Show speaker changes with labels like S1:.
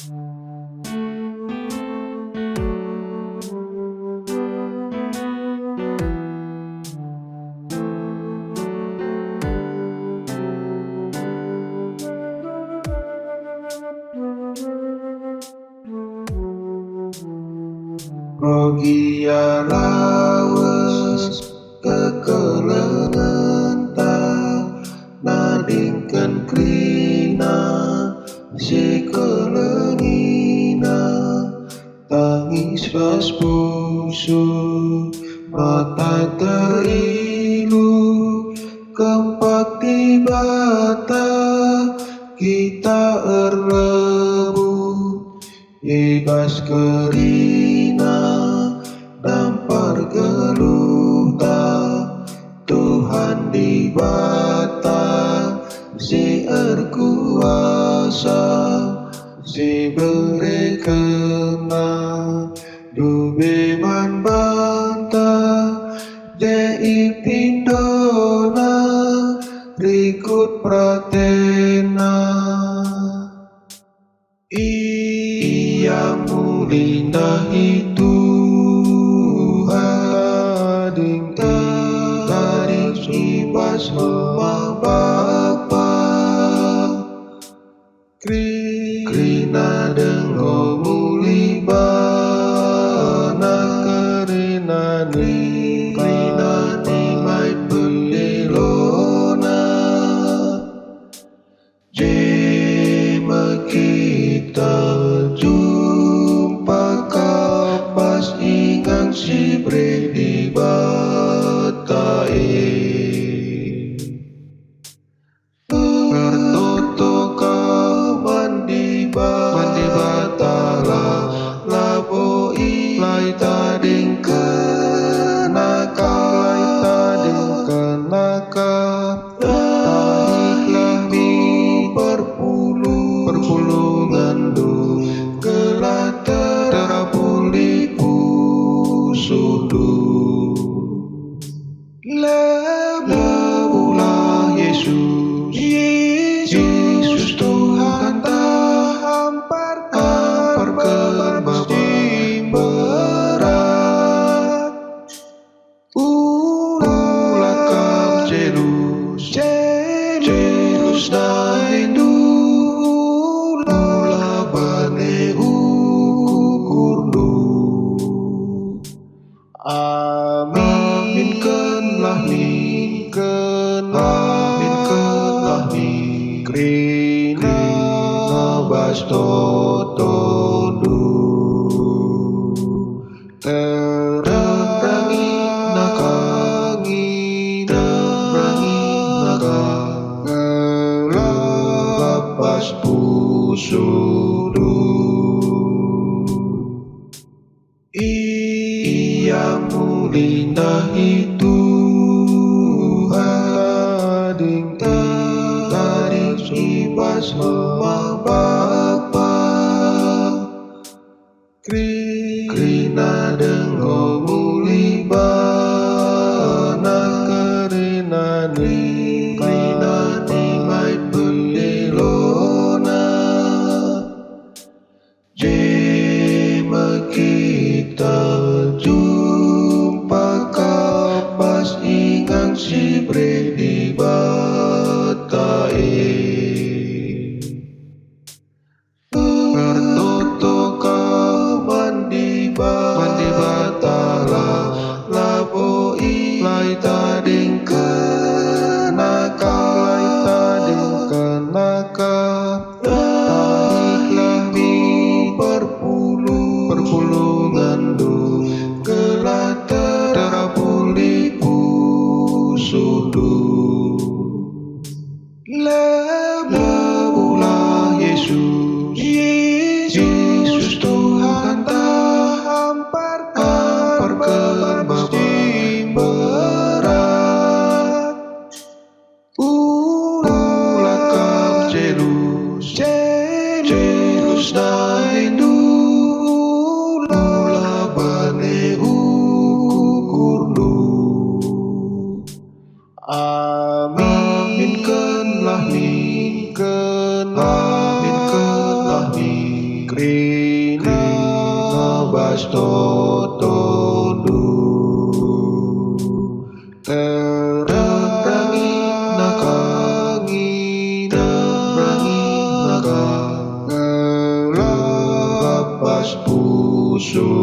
S1: Rogia lawas kekelengenta nadingkan krina si kelengina tangis pas pusu mata terilu kempak tibata kita erlebu ibas kerina dampar geluta Tuhan di bata si erkuasa si beri kena dubi man banta dei pindona rikut pratena ia mulindahi Tuhan tarik ibas rumah Bapa krina dengo mulibana krina ni mai pelilona jema kita jumpa kapas ingang si bredi batai bertoto kaman di batala laboi lai tading kenaka taiklah mi perpulungan du gelah terapuli pusudu lebulah Yesus Tuhan tak hamparkan beban berat ulah kam Jelus dahindu ulah bane ukurdu aminkanlah krina bastotodu terangi ngelapas pusudu ia mulindahi Tuhan tarik ibas rumah Bapa krina dengo mulibana krina ni mai pelilona jema kita jumpa kapas ingang si bredi batai bertoto kaman di batala laboi lai tading kenaka taiklah mi perpulungan du gelah terapuli pusudu lebulah Yesus Tuhan tak hamparkan beban berat ulah kam Jelus dahindu ulah bane ukurdu aminkanlah Krina bastotondu terangi naka lapas puso